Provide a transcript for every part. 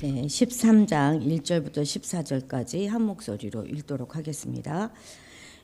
네, 13장 1절부터 14절까지 한 목소리로 읽도록 하겠습니다.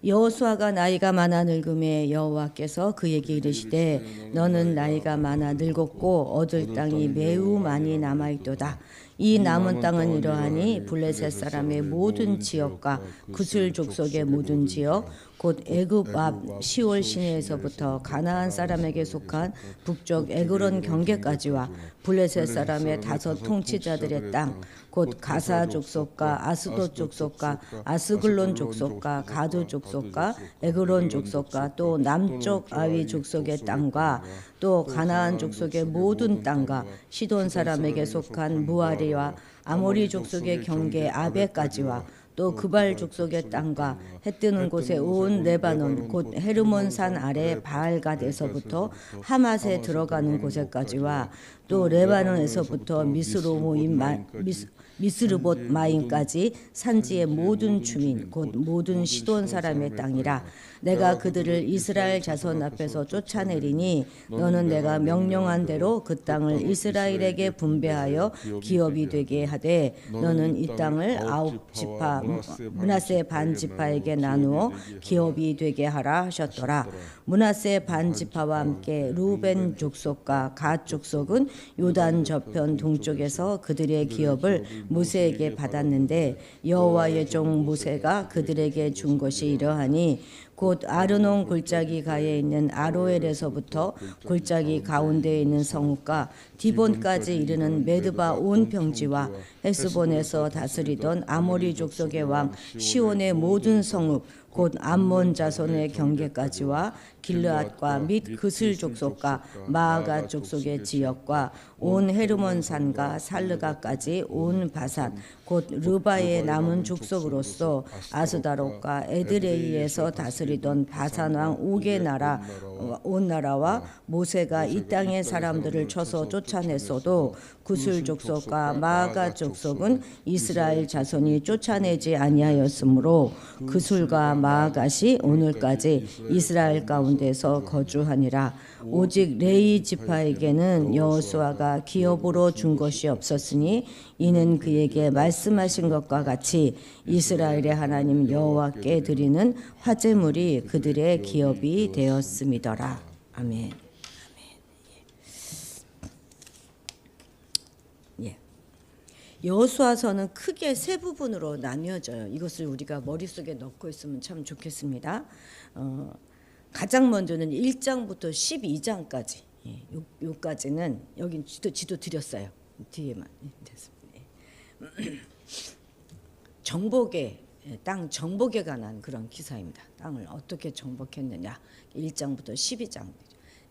여호수아가 나이가 많아 늙음에 여호와께서 그에게 이르시되 너는 나이가 많아 늙었고 얻을 땅이 매우 많이 남아있도다. 이 남은 땅은 이러하니 블레셋 사람의 모든 지역과 구슬 족속의 모든 지역 곧 애굽 앞 시올 시내에서부터 가나안 사람에게 속한 북쪽 에그론 경계까지와 블레셋 사람의 5 통치자들의 땅 곧 가사 족속과 아스돗 족속과 아스글론 족속과 가드 족속과 에그론 족속과 또 남쪽 아위 족속의 땅과 또 가나안 족속의 모든 땅과 시돈 사람에게 속한 무아리와 아모리 족속의 경계 아베까지와 또 그발 족속의 땅과 해 뜨는 곳에 온 레바논 곧 헤르몬 산 아래 바알갓에서부터 하맛에 들어가는 곳에까지와 또 레바논에서부터 미스르봇 마임까지 산지의 모든 주민 곧 모든 시돈 사람의 땅이라. 내가 그들을 이스라엘 자손 앞에서 쫓아내리니 너는 내가 명령한 대로 그 땅을 이스라엘에게 분배하여 기업이 되게 하되 너는 이 땅을 9지파 므낫세 반지파에게 나누어 기업이 되게 하라 하셨더라. 므낫세 반지파와 함께 루벤 족속과 갓 족속은 요단 저편 동쪽에서 그들의 기업을 모세에게 받았는데 여호와의 종 모세가 그들에게 준 것이 이러하니 곧 아르논 골짜기 가에 있는 아로엘에서부터 골짜기 가운데에 있는 성읍과 디본까지 이르는 메드바 온 평지와 헤스본에서 다스리던 아모리 족속의 왕 시온의 모든 성읍 곧 암몬 자손의 경계까지와 길르앗과 및 그슬 족속과 마아가 족속의 지역과 온 헤르몬 산과 살르가까지 온 바산 곧 르바의 남은 족속으로서 아스다롯과 에드레이에서 다스리던 바산 왕 옥의 나라 온 나라와 모세가 이 땅의 사람들을 쳐서 쫓아냈어도 구슬 족속과 마아가 족속은 이스라엘 자손이 쫓아내지 아니하였으므로 구슬과 마아갓이 오늘까지 이스라엘 가운데서 거주하니라. 오직 레위 지파에게는 여호수아가 기업으로 준 것이 없었으니 이는 그에게 말씀하신 것과 같이 이스라엘의 하나님 여호와께 드리는 화제물이 그들의 기업이 되었음이더라. 아멘. 여호수아서는 크게 세 부분으로 나뉘어져요. 이것을 우리가 머릿속에 넣고 있으면 참 좋겠습니다. 가장 먼저는 1장부터 12장까지 요까지는 여기 지도 드렸어요. 뒤에만 됐습니다. 정복의 땅 정복에 관한 그런 기사입니다. 땅을 어떻게 정복했느냐 1장부터 12장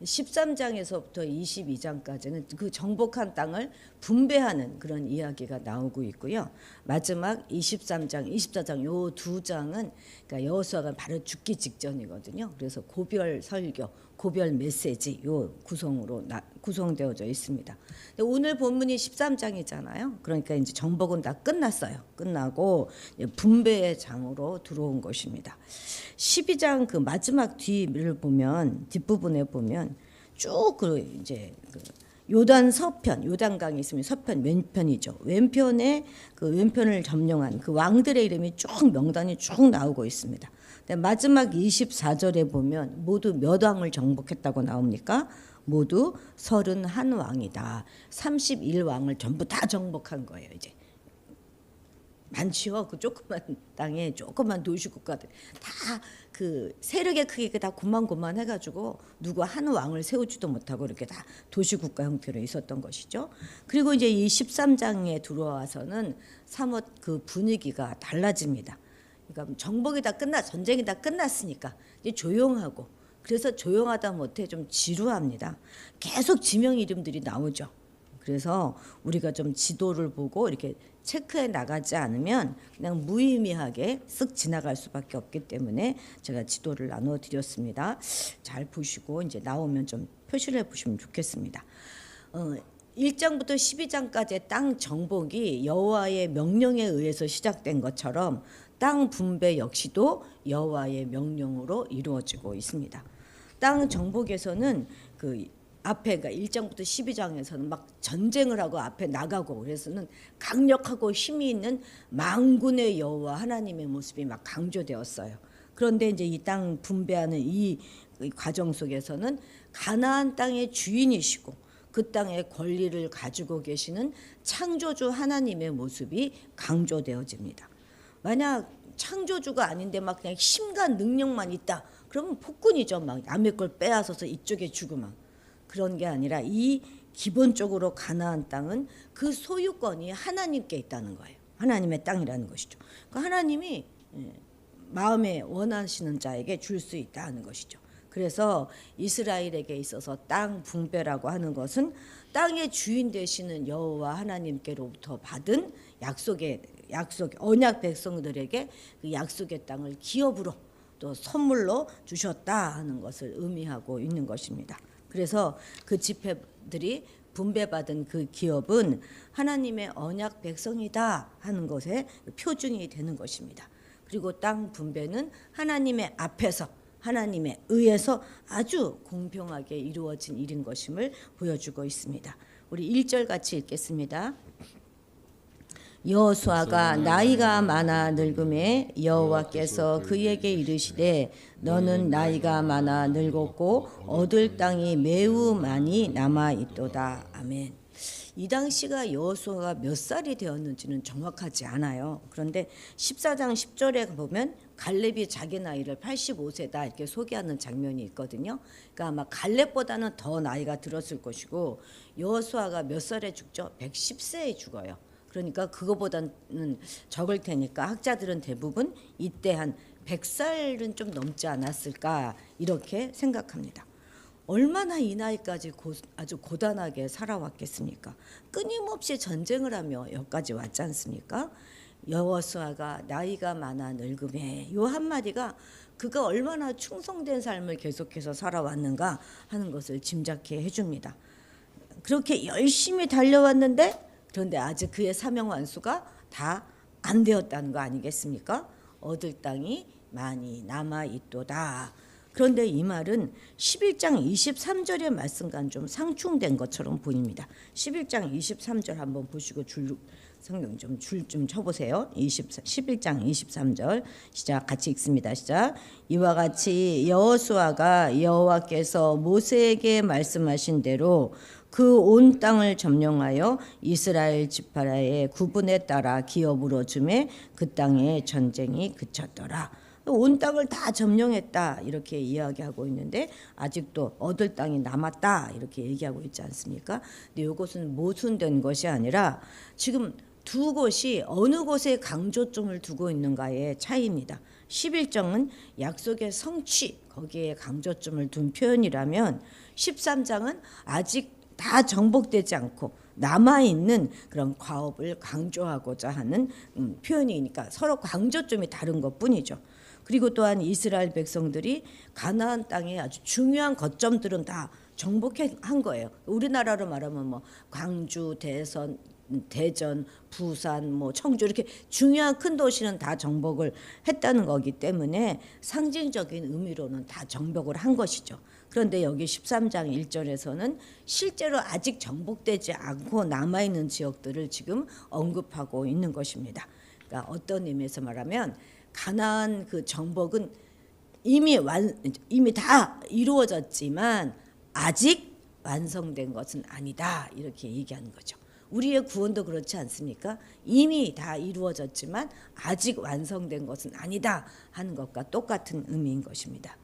13장에서부터 22장까지는 그 정복한 땅을 분배하는 그런 이야기가 나오고 있고요. 마지막 23장, 24장 요 두 장은 그러니까 여호수아가 바로 죽기 직전이거든요. 그래서 고별 설교, 고별 메시지 요 구성으로 구성되어져 있습니다. 오늘 본문이 13장이잖아요. 그러니까 이제 정복은 다 끝났어요. 끝나고 분배의 장으로 들어온 것입니다. 12장 그 마지막 뒤를 보면 뒷부분에 보면 쭉 이제 요단 서편, 요단강이 있으면 서편 왼편이죠. 왼편에 그 왼편을 점령한 그 왕들의 이름이 쭉 명단이 쭉 나오고 있습니다. 마지막 24절에 보면 모두 몇 왕을 정복했다고 나옵니까? 모두 31왕이다. 31왕을 전부 다 정복한 거예요. 이제 많지요. 그 조그만 땅에 조그만 도시국가들 다 그 세력의 크기가 다 고만고만 해가지고 누구 한 왕을 세우지도 못하고 이렇게 다 도시국가 형태로 있었던 것이죠. 그리고 이제 이 13장에 들어와서는 사뭇 그 분위기가 달라집니다. 그러니까 정복이 다 전쟁이 다 끝났으니까 이제 조용하고 그래서 조용하다 못해 좀 지루합니다. 계속 지명 이름들이 나오죠. 그래서 우리가 좀 지도를 보고 이렇게 체크해 나가지 않으면 그냥 무의미하게 쓱 지나갈 수밖에 없기 때문에 제가 지도를 나눠 드렸습니다. 잘 보시고 이제 나오면 좀 표시를 해 보시면 좋겠습니다. 1장부터 12장까지의 땅 정복이 여호와의 명령에 의해서 시작된 것처럼 땅 분배 역시도 여호와의 명령으로 이루어지고 있습니다. 땅 정복에서는 그 앞에 그러니까 1장부터 12장에서는 막 전쟁을 하고 앞에 나가고 그래서는 강력하고 힘이 있는 만군의 여호와 하나님의 모습이 막 강조되었어요. 그런데 이제 이 땅 분배하는 이 과정 속에서는 가나안 땅의 주인이시고 그 땅의 권리를 가지고 계시는 창조주 하나님의 모습이 강조되어집니다. 만약 창조주가 아닌데 막 그냥 힘과 능력만 있다. 그러면 폭군이죠. 막 남의 걸 빼앗아서 이쪽에 주고 막 그런 게 아니라 이 기본적으로 가나안 땅은 그 소유권이 하나님께 있다는 거예요. 하나님의 땅이라는 것이죠. 그러니까 하나님이 마음에 원하시는 자에게 줄 수 있다는 것이죠. 그래서 이스라엘에게 있어서 땅 분배라고 하는 것은 땅의 주인 되시는 여호와 하나님께로부터 받은 약속 언약 백성들에게 그 약속의 땅을 기업으로 또 선물로 주셨다 하는 것을 의미하고 있는 것입니다. 그래서 그 지파들이 분배받은 그 기업은 하나님의 언약 백성이다 하는 것의 표준이 되는 것입니다. 그리고 땅 분배는 하나님의 앞에서 하나님에 의해서 아주 공평하게 이루어진 일인 것임을 보여주고 있습니다. 우리 1절 같이 읽겠습니다. 여호수아가 나이가 많아 늙음에 여호와께서 그에게 이르시되 너는 나이가 많아 늙었고 얻을 땅이 매우 많이 남아 있도다. 아멘. 이 당시가 여호수아가 몇 살이 되었는지는 정확하지 않아요. 그런데 14장 10절에 보면 갈렙이 자기 나이를 85세다 이렇게 소개하는 장면이 있거든요. 그러니까 아마 갈렙보다는 더 나이가 들었을 것이고 여호수아가 몇 살에 죽죠? 110세에 죽어요. 그러니까 그거보다는 적을 테니까 학자들은 대부분 이때 한 100살은 좀 넘지 않았을까 이렇게 생각합니다. 얼마나 이 나이까지 아주 고단하게 살아왔겠습니까? 끊임없이 전쟁을 하며 여기까지 왔지 않습니까? 여호수아가 나이가 많아 늙음에 요 한마디가 그가 얼마나 충성된 삶을 계속해서 살아왔는가 하는 것을 짐작해 해줍니다. 그렇게 열심히 달려왔는데 그런데 아직 그의 사명 완수가 다 안 되었다는 거 아니겠습니까? 얻을 땅이 많이 남아 있도다. 그런데 이 말은 11장 23절의 말씀과는 좀 상충된 것처럼 보입니다. 11장 23절 한번 보시고 성경 좀 쳐보세요. 11장 23절 시작 같이 읽습니다. 시작. 이와 같이 여호수아가 여호와께서 모세에게 말씀하신 대로 그 온 땅을 점령하여 이스라엘 지파의 구분에 따라 기업으로 주매 그 땅에 전쟁이 그쳤더라. 온 땅을 다 점령했다 이렇게 이야기하고 있는데 아직도 얻을 땅이 남았다 이렇게 얘기하고 있지 않습니까? 근데 이것은 모순된 것이 아니라 지금 두 곳이 어느 곳에 강조점을 두고 있는가의 차이입니다. 11장은 약속의 성취 거기에 강조점을 둔 표현이라면 13장은 아직 다 정복되지 않고 남아있는 그런 과업을 강조하고자 하는 표현이니까 서로 강조점이 다른 것뿐이죠. 그리고 또한 이스라엘 백성들이 가나안 땅의 아주 중요한 거점들은 다 정복한 거예요. 우리나라로 말하면 뭐 광주, 대전, 부산, 뭐 청주 이렇게 중요한 큰 도시는 다 정복을 했다는 거기 때문에 상징적인 의미로는 다 정복을 한 것이죠. 그런데 여기 13장 1절에서는 실제로 아직 정복되지 않고 남아있는 지역들을 지금 언급하고 있는 것입니다. 그러니까 어떤 의미에서 말하면 가나안 그 정복은 이미 다 이루어졌지만 아직 완성된 것은 아니다 이렇게 얘기하는 거죠. 우리의 구원도 그렇지 않습니까? 이미 다 이루어졌지만 아직 완성된 것은 아니다 하는 것과 똑같은 의미인 것입니다.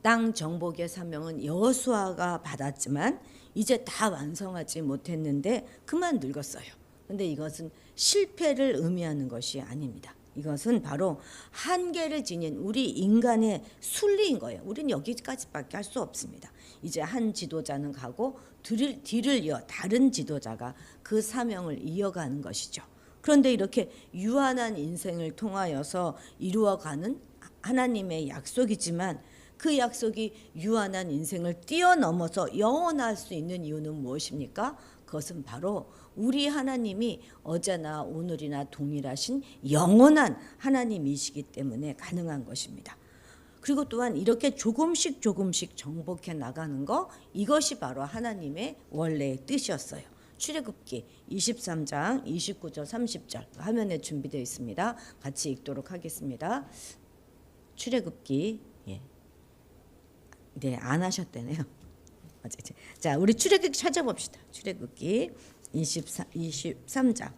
땅 정복의 사명은 여호수아가 받았지만 이제 다 완성하지 못했는데 그만 늙었어요. 그런데 이것은 실패를 의미하는 것이 아닙니다. 이것은 바로 한계를 지닌 우리 인간의 순리인 거예요. 우리는 여기까지밖에 할 수 없습니다. 이제 한 지도자는 가고 뒤를 이어 다른 지도자가 그 사명을 이어가는 것이죠. 그런데 이렇게 유한한 인생을 통하여서 이루어가는 하나님의 약속이지만 그 약속이 유한한 인생을 뛰어넘어서 영원할 수 있는 이유는 무엇입니까? 그것은 바로 우리 하나님이 어제나 오늘이나 동일하신 영원한 하나님이시기 때문에 가능한 것입니다. 그리고 또한 이렇게 조금씩 조금씩 정복해 나가는 거, 이것이 바로 하나님의 원래의 뜻이었어요. 출애굽기 23장 29절 30절 화면에 준비되어 있습니다. 같이 읽도록 하겠습니다. 출애굽기 네, 안 하셨대네요. 자, 우리 출애굽기 찾아봅시다. 출애굽기 23장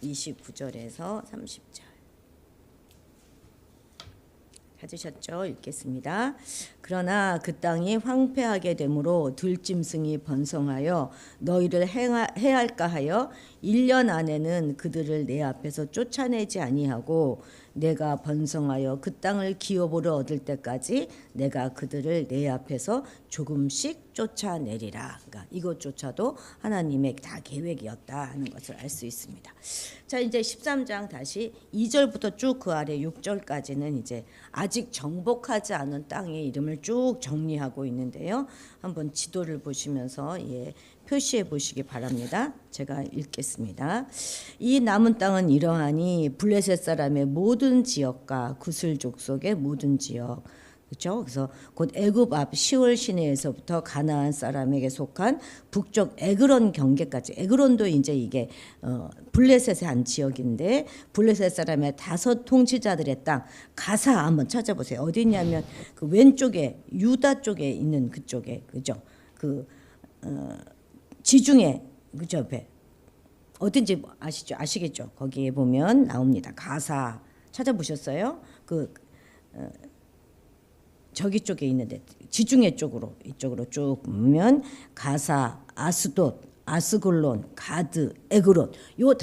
29절에서 30절. 찾으셨죠? 읽겠습니다. 그러나 그 땅이 황폐하게 되므로 들짐승이 번성하여 너희를 해할까 하여 1년 안에는 그들을 내 앞에서 쫓아내지 아니하고 내가 번성하여 그 땅을 기업으로 얻을 때까지 내가 그들을 내 앞에서 조금씩 쫓아내리라. 그러니까 이것조차도 하나님의 다 계획이었다 하는 것을 알 수 있습니다. 자, 이제 13장 다시 2절부터 쭉 그 아래 6절까지는 이제 아직 정복하지 않은 땅의 이름을 쭉 정리하고 있는데요. 한번 지도를 보시면서 표시해 보시기 바랍니다. 제가 읽겠습니다. 이 남은 땅은 이러하니 블레셋 사람의 모든 지역과 구슬 족속의 모든 지역, 그렇죠? 그래서 곧 애굽 앞 시올 시내에서부터 가나안 사람에게 속한 북쪽 에그론 경계까지. 에그론도 이제 이게 블레셋의 한 지역인데 블레셋 사람의 5 통치자들의 땅 가사 한번 찾아보세요. 어디 있냐면 그 왼쪽에 유다 쪽에 있는 그쪽에, 그죠? 지중해 그죠? 옆에 어딘지 아시죠? 아시겠죠? 거기에 보면 나옵니다. 가사 찾아보셨어요? 저기 쪽에 있는데 지중해 쪽으로 이쪽으로 쭉 보면 가사, 아스돗, 아스글론, 가드, 에그론 요 5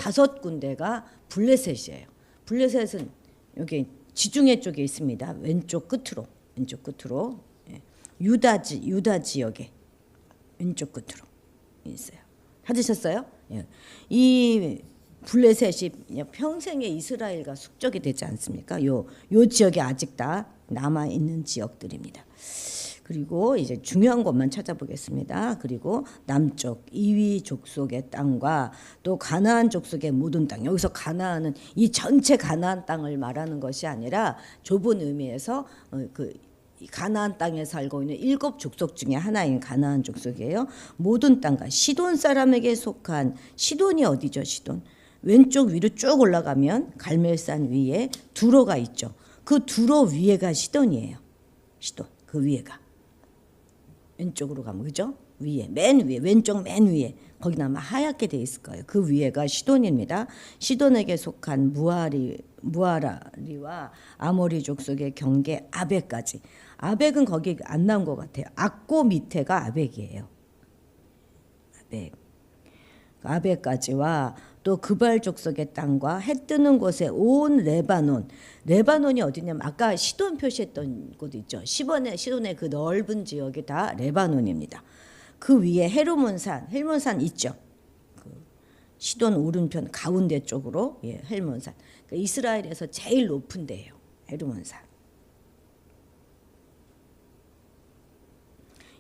군데가 블레셋이에요. 블레셋은 여기 지중해 쪽에 있습니다. 왼쪽 끝으로 유다 지역에 왼쪽 끝으로 있어요. 찾으셨어요? 이 블레셋이 평생에 이스라엘과 숙적이 되지 않습니까? 요 지역에 아직 다 남아 있는 지역들입니다. 그리고 이제 중요한 것만 찾아보겠습니다. 그리고 남쪽 이위 족속의 땅과 또 가나안 족속의 모든 땅. 여기서 가나안은 이 전체 가나안 땅을 말하는 것이 아니라 좁은 의미에서 가나안 땅에 살고 있는 7 족속 중에 하나인 가나안 족속이에요. 모든 땅과 시돈 사람에게 속한, 시돈이 어디죠? 시돈 왼쪽 위로 쭉 올라가면 갈멜산 위에 두로가 있죠. 그 두로 위에가 시돈이에요. 시돈 그 위에가 왼쪽으로 가면, 그죠? 위에 맨 위에 왼쪽 맨 위에 거기 아마 하얗게 돼 있을 거예요. 그 위에가 시돈입니다. 시돈에게 속한 무아라리와 아모리 족속의 경계 아벡까지. 아벡은 거기 안 나온 것 같아요. 악고 밑에가 아벡이에요. 아벡까지와 또 그발 족속의 땅과 해 뜨는 곳에 온 레바논이 어디냐면 아까 시돈 표시했던 곳 있죠. 시돈의 그 넓은 지역이 다 레바논입니다. 그 위에 헬몬산 있죠. 시돈 오른편 가운데 쪽으로 헬몬산. 그러니까 이스라엘에서 제일 높은 데예요. 헬몬산.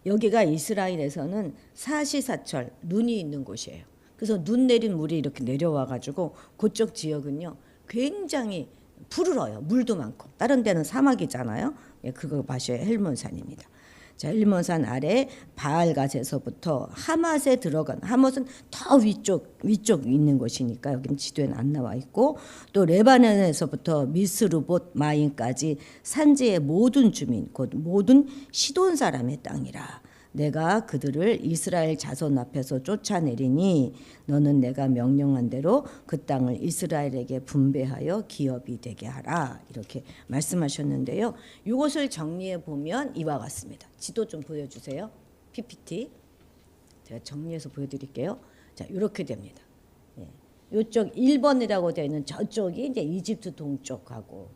여기가 이스라엘에서는 사시사철 눈이 있는 곳이에요. 그래서 눈 내린 물이 이렇게 내려와 가지고 그쪽 지역은요 굉장히 푸르러요. 물도 많고. 다른 데는 사막이잖아요. 그거 마셔야 헬몬산입니다. 자, 헬몬산 아래 바알갓에서부터 하맛에 들어간, 하맛은 더 위쪽 있는 곳이니까 여기는 지도에는 안 나와 있고, 또 레바논에서부터 미스르봇 마임까지 산지의 모든 주민 곧 모든 시돈 사람의 땅이라. 내가 그들을 이스라엘 자손 앞에서 쫓아내리니 너는 내가 명령한 대로 그 땅을 이스라엘에게 분배하여 기업이 되게 하라. 이렇게 말씀하셨는데요. 이것을 정리해 보면 이와 같습니다. 지도 좀 보여주세요. PPT. 제가 정리해서 보여드릴게요. 자, 이렇게 됩니다. 이쪽 1번이라고 되어 있는 저쪽이 이제 이집트 동쪽하고,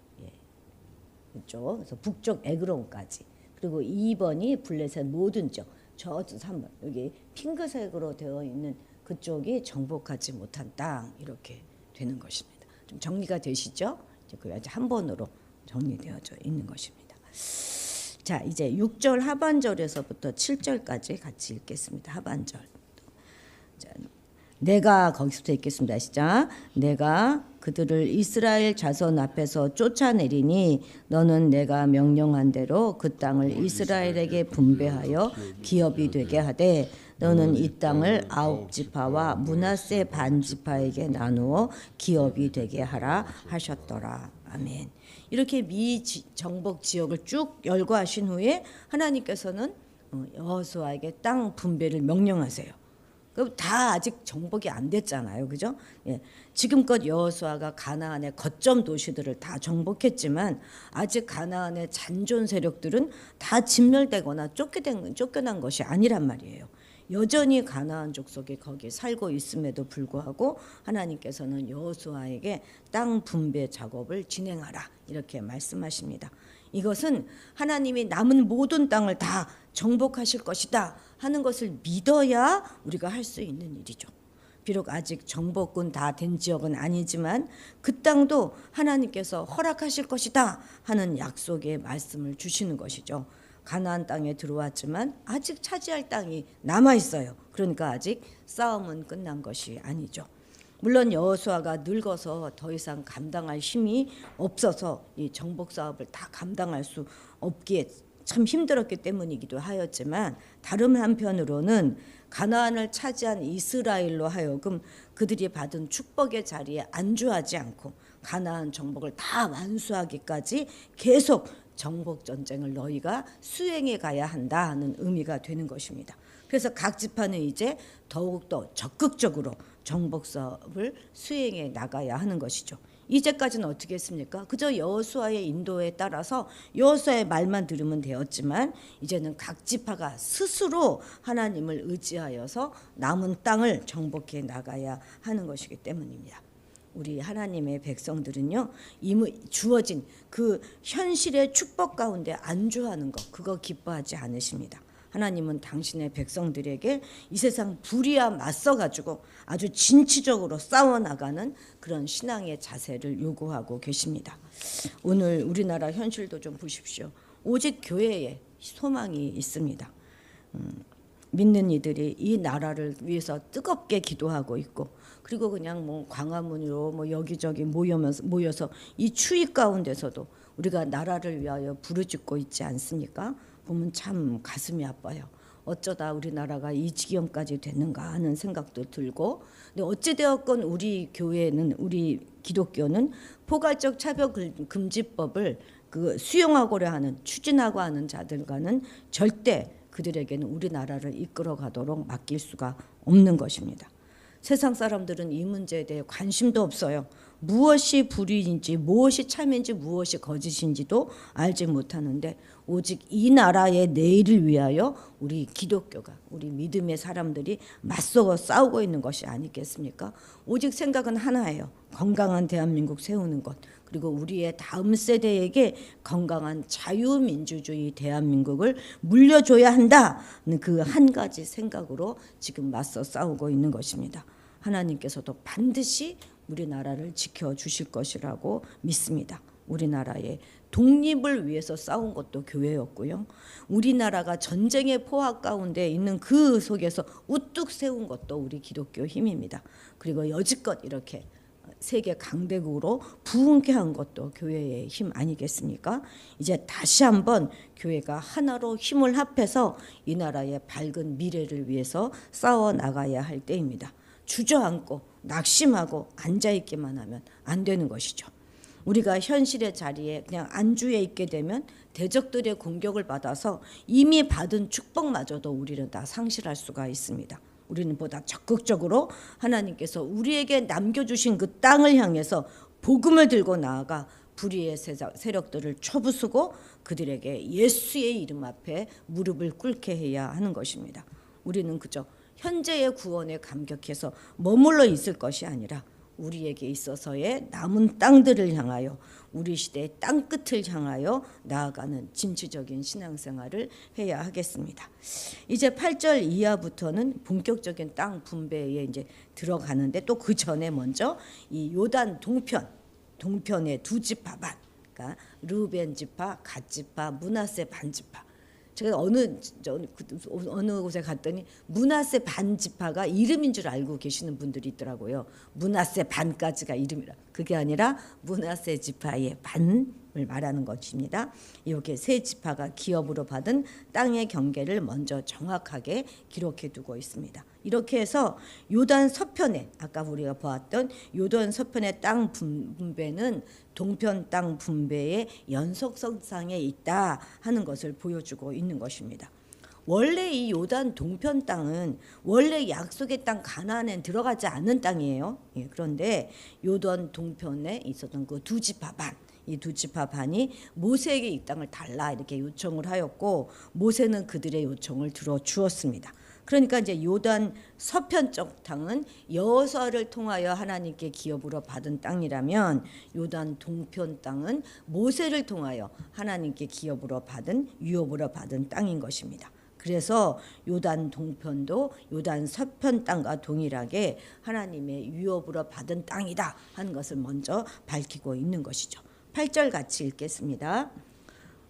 이쪽 그래서 북쪽 에그론까지. 그리고 2번이 블레셋 모든 쪽, 저 3번 여기 핑크색으로 되어 있는 그쪽이 정복하지 못한 땅, 이렇게 되는 것입니다. 좀 정리가 되시죠? 이제 한 번으로 정리되어져 있는 것입니다. 자, 이제 6절 하반절에서부터 7절까지 같이 읽겠습니다. 하반절. 자, 내가 거기서부터 읽겠습니다. 시작. 내가 그들을 이스라엘 자손 앞에서 쫓아내리니 너는 내가 명령한 대로 그 땅을 이스라엘에게 분배하여 기업이 되게 하되 너는 이 땅을 9지파와 므낫세 반지파에게 나누어 기업이 되게 하라 하셨더라. 아멘. 이렇게 미정복 지역을 쭉 열거하신 후에 하나님께서는 여호수아에게 땅 분배를 명령하세요. 그럼 다 아직 정복이 안 됐잖아요, 그죠? 예. 지금껏 여호수아가 가나안의 거점 도시들을 다 정복했지만 아직 가나안의 잔존 세력들은 다 진멸되거나 쫓겨난 것이 아니란 말이에요. 여전히 가나안 족속이 거기 살고 있음에도 불구하고 하나님께서는 여호수아에게 땅 분배 작업을 진행하라 이렇게 말씀하십니다. 이것은 하나님이 남은 모든 땅을 다 정복하실 것이다 하는 것을 믿어야 우리가 할 수 있는 일이죠. 비록 아직 정복은 다 된 지역은 아니지만 그 땅도 하나님께서 허락하실 것이다 하는 약속의 말씀을 주시는 것이죠. 가나안 땅에 들어왔지만 아직 차지할 땅이 남아 있어요. 그러니까 아직 싸움은 끝난 것이 아니죠. 물론 여호수아가 늙어서 더 이상 감당할 힘이 없어서 이 정복 사업을 다 감당할 수 없기에 참 힘들었기 때문이기도 하였지만 다른 한편으로는 가나안을 차지한 이스라엘로 하여금 그들이 받은 축복의 자리에 안주하지 않고 가나안 정복을 다 완수하기까지 계속 정복 전쟁을 너희가 수행해 가야 한다 하는 의미가 되는 것입니다. 그래서 각 지파는 이제 더욱더 적극적으로 정복 사업을 수행해 나가야 하는 것이죠. 이제까지는 어떻게 했습니까? 그저 여호수아의 인도에 따라서 여호수아의 말만 들으면 되었지만 이제는 각 지파가 스스로 하나님을 의지하여서 남은 땅을 정복해 나가야 하는 것이기 때문입니다. 우리 하나님의 백성들은요, 주어진 그 현실의 축복 가운데 안주하는 것, 그거 기뻐하지 않으십니다. 하나님은 당신의 백성들에게 이 세상 불의와 맞서가지고 아주 진취적으로 싸워나가는 그런 신앙의 자세를 요구하고 계십니다. 오늘 우리나라 현실도 좀 보십시오. 오직 교회에 소망이 있습니다. 믿는 이들이 이 나라를 위해서 뜨겁게 기도하고 있고, 그리고 그냥 뭐 광화문으로 여기저기 모여서 이 추위 가운데서도 우리가 나라를 위하여 부르짖고 있지 않습니까? 보면 참 가슴이 아파요. 어쩌다 우리나라가 이 지경까지 됐는가 하는 생각도 들고, 근데 어찌되었건 우리 교회는, 우리 기독교는 포괄적 차별금지법을 수용하고자 하는, 추진하고 하는 자들과는 절대 그들에게는 우리나라를 이끌어 가도록 맡길 수가 없는 것입니다. 세상 사람들은 이 문제에 대해 관심도 없어요. 무엇이 불의인지, 무엇이 참인지, 무엇이 거짓인지도 알지 못하는데 오직 이 나라의 내일을 위하여 우리 기독교가, 우리 믿음의 사람들이 맞서 싸우고 있는 것이 아니겠습니까? 오직 생각은 하나예요. 건강한 대한민국 세우는 것, 그리고 우리의 다음 세대에게 건강한 자유민주주의 대한민국을 물려줘야 한다는 그 한 가지 생각으로 지금 맞서 싸우고 있는 것입니다. 하나님께서도 반드시 우리나라를 지켜주실 것이라고 믿습니다. 우리나라의 독립을 위해서 싸운 것도 교회였고요. 우리나라가 전쟁의 포화 가운데 있는 그 속에서 우뚝 세운 것도 우리 기독교 힘입니다. 그리고 여지껏 이렇게 세계 강대국으로 부흥케 한 것도 교회의 힘 아니겠습니까? 이제 다시 한번 교회가 하나로 힘을 합해서 이 나라의 밝은 미래를 위해서 싸워 나가야 할 때입니다. 주저앉고 낙심하고 앉아있기만 하면 안 되는 것이죠. 우리가 현실의 자리에 그냥 안주해 있게 되면 대적들의 공격을 받아서 이미 받은 축복마저도 우리는 다 상실할 수가 있습니다. 우리는 보다 적극적으로 하나님께서 우리에게 남겨주신 그 땅을 향해서 복음을 들고 나아가 불의의 세력들을 쳐부수고 그들에게 예수의 이름 앞에 무릎을 꿇게 해야 하는 것입니다. 우리는 그저 현재의 구원에 감격해서 머물러 있을 것이 아니라 우리에게 있어서의 남은 땅들을 향하여, 우리 시대의 땅끝을 향하여 나아가는 진취적인 신앙생활을 해야 하겠습니다. 이제 8절 이하부터는 본격적인 땅 분배에 이제 들어가는데, 또 그 전에 먼저 이 요단 동편의 두 지파 반, 그러니까 르우벤 지파, 갓 지파, 므낫세 반 지파. 제가 어느 곳에 갔더니 므낫세 반 지파가 이름인 줄 알고 계시는 분들이 있더라고요. 므낫세 반까지가 이름이라. 그게 아니라 므낫세 지파의 반을 말하는 것입니다. 이렇게 세 지파가 기업으로 받은 땅의 경계를 먼저 정확하게 기록해 두고 있습니다. 이렇게 해서 요단 서편에 아까 우리가 보았던 요단 서편의 땅 분배는 동편 땅 분배의 연속성상에 있다 하는 것을 보여주고 있는 것입니다. 원래 이 요단 동편 땅은 원래 약속의 땅 가나안에 들어가지 않는 땅이에요. 그런데 요단 동편에 있었던 그 두 지파 반, 이 두 지파 반이 모세에게 이 땅을 달라 이렇게 요청을 하였고 모세는 그들의 요청을 들어주었습니다. 그러니까 이제 요단 서편쪽 땅은 여호수아를 통하여 하나님께 기업으로 받은 땅이라면 요단 동편 땅은 모세를 통하여 하나님께 기업으로 받은 유업으로 받은 땅인 것입니다. 그래서 요단 동편도 요단 서편 땅과 동일하게 하나님의 유업으로 받은 땅이다 하는 것을 먼저 밝히고 있는 것이죠. 8절 같이 읽겠습니다.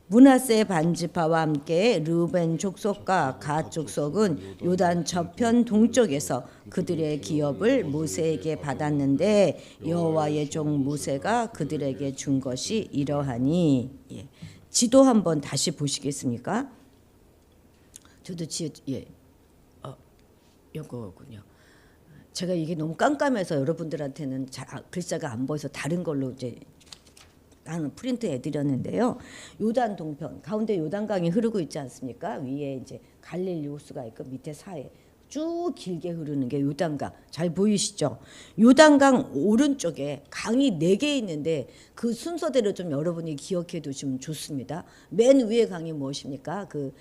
므낫세 반지파와 함께 르우벤 족속과 갓 족속은 요단 저편 동쪽에서 그들의 기업을 모세에게 받았는데 여호와의 종 모세가 그들에게 준 것이 이러하니. 지도 한번 다시 보시겠습니까? 저도 이거군요. 제가 이게 너무 깜깜해서 여러분들한테는 잘 글자가 안 보여서 다른 걸로 이제 나는 프린트 해드렸는데요. 요단 동편 가운데 요단강이 흐르고 있지 않습니까? 위에 이제 갈릴리 호수가 있고 밑에 사해 쭉 길게 흐르는 게 요단강. 잘 보이시죠? 요단강 오른쪽에 강이 4개 있는데 그 순서대로 좀 여러분이 기억해 두시면 좋습니다. 맨 위에 강이 무엇입니까? 그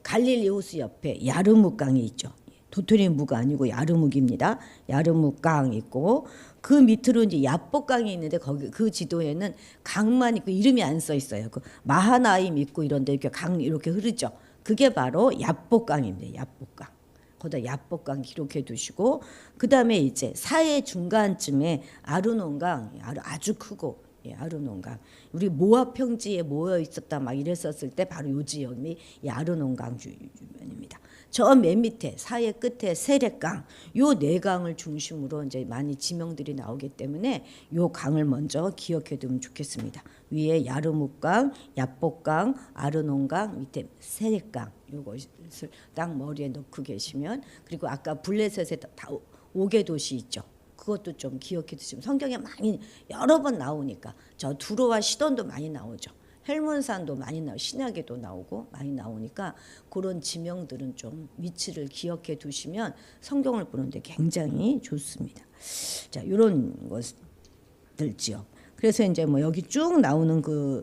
갈릴리 호수 옆에 야르묵 강이 있죠. 도토리묵가 아니고 야르묵입니다. 야르묵 강 있고 그 밑으로 이제 야복강이 있는데 거기 그 지도에는 강만 있고 이름이 안 써 있어요. 그 마하나임 있고 이런데 이렇게 강 이렇게 흐르죠. 그게 바로 야복강입니다. 야복강. 거기다 야복강 기록해 두시고 그 다음에 이제 사해 중간쯤에 아르논강 아주 크고 아르논강 우리 모압 평지에 모여 있었다 막 이랬었을 때 바로 요 지역이 아르논강 주변입니다. 저 맨 밑에 사해 끝에 세렛강 요 4강을 중심으로 이제 많이 지명들이 나오기 때문에 요 강을 먼저 기억해 두면 좋겠습니다. 위에 야르묵강, 야복강, 아르논강, 밑에 세렛강 요것을 딱 머리에 넣고 계시면 그리고 아까 블레셋에 다 5개 도시 있죠. 그것도 좀 기억해 두시면 성경에 많이 여러 번 나오니까 저 두로와 시돈도 많이 나오죠. 헬몬산도 많이 나오고 신약에도 나오고 많이 나오니까 그런 지명들은 좀 위치를 기억해 두시면 성경을 보는데 굉장히 좋습니다. 자, 이런 것들 지역. 그래서 이제 뭐 여기 쭉 나오는 그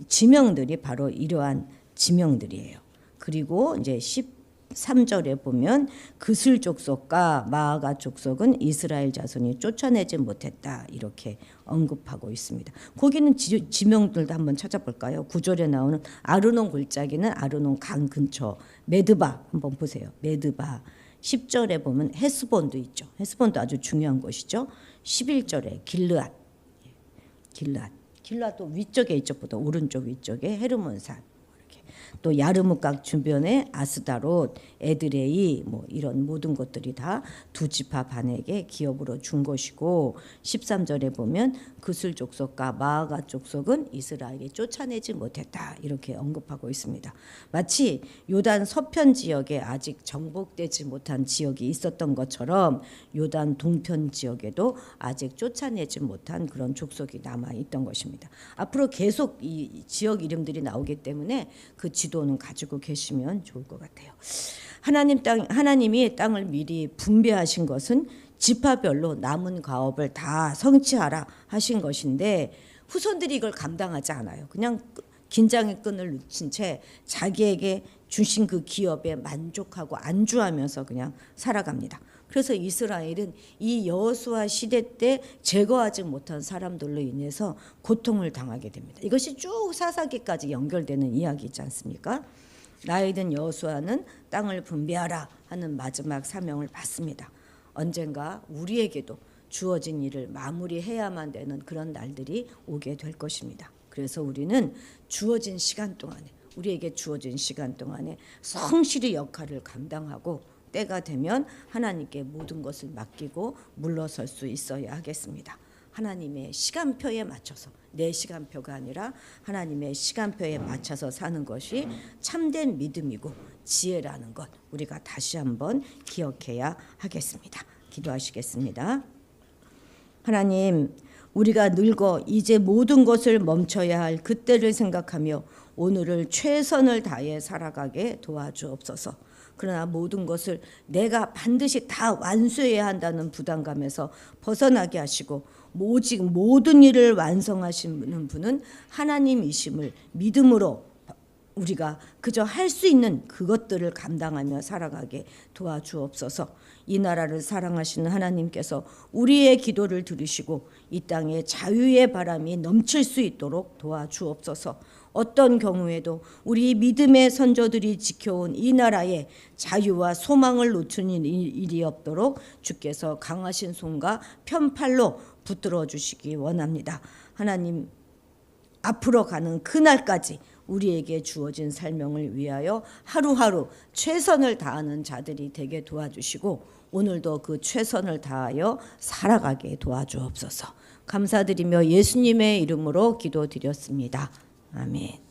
지명들이 바로 이러한 지명들이에요. 그리고 이제 13절에 보면 그슬 족속과 마아가 족속은 이스라엘 자손이 쫓아내지 못했다 이렇게 언급하고 있습니다. 거기는 지명들도 한번 찾아볼까요? 9절에 나오는 아르논 골짜기는 아르논 강 근처 메드바 한번 보세요. 메드바 10절에 보면 헤스본도 있죠. 헤스본도 아주 중요한 곳이죠. 11절에 길르앗도 위쪽에 있죠. 보다 오른쪽 위쪽에 헤르몬산 또 야르묵강 주변에 아스다롯, 에드레이 뭐 이런 모든 것들이 다 두 지파 반에게 기업으로 준 것이고 13절에 보면 그슬 족속과 마아가 족속은 이스라엘이 쫓아내지 못했다 이렇게 언급하고 있습니다. 마치 요단 서편 지역에 아직 정복되지 못한 지역이 있었던 것처럼 요단 동편 지역에도 아직 쫓아내지 못한 그런 족속이 남아 있던 것입니다. 앞으로 계속 이 지역 이름들이 나오기 때문에 그 지도는 가지고 계시면 좋을 것 같아요. 하나님이 땅을 미리 분배하신 것은 지파별로 남은 가업을 다 성취하라 하신 것인데 후손들이 이걸 감당하지 않아요. 그냥 긴장의 끈을 놓친 채 자기에게 주신 그 기업에 만족하고 안주하면서 그냥 살아갑니다. 그래서 이스라엘은 이 여호수아 시대 때 제거하지 못한 사람들로 인해서 고통을 당하게 됩니다. 이것이 쭉 사사기까지 연결되는 이야기이지 않습니까? 나이든 여호수아는 땅을 분배하라 하는 마지막 사명을 받습니다. 언젠가 우리에게도 주어진 일을 마무리해야만 되는 그런 날들이 오게 될 것입니다. 그래서 우리는 주어진 시간 동안에 우리에게 주어진 시간 동안에 성실히 역할을 감당하고 때가 되면 하나님께 모든 것을 맡기고 물러설 수 있어야 하겠습니다. 하나님의 시간표에 맞춰서, 내 시간표가 아니라 하나님의 시간표에 맞춰서 사는 것이 참된 믿음이고 지혜라는 것, 우리가 다시 한번 기억해야 하겠습니다. 기도하시겠습니다. 하나님, 우리가 늙어 이제 모든 것을 멈춰야 할 그때를 생각하며 오늘을 최선을 다해 살아가게 도와주옵소서. 그러나 모든 것을 내가 반드시 다 완수해야 한다는 부담감에서 벗어나게 하시고, 오직 모든 일을 완성하시는 분은 하나님이심을 믿음으로 우리가 그저 할 수 있는 그것들을 감당하며 살아가게 도와주옵소서. 이 나라를 사랑하시는 하나님께서 우리의 기도를 들으시고 이 땅에 자유의 바람이 넘칠 수 있도록 도와주옵소서. 어떤 경우에도 우리 믿음의 선조들이 지켜온 이 나라에 자유와 소망을 놓치는 일이 없도록 주께서 강하신 손과 편팔로 붙들어 주시기 원합니다. 하나님, 앞으로 가는 그날까지 우리에게 주어진 삶을 위하여 하루하루 최선을 다하는 자들이 되게 도와주시고, 오늘도 그 최선을 다하여 살아가게 도와주옵소서. 감사드리며 예수님의 이름으로 기도드렸습니다. 아멘.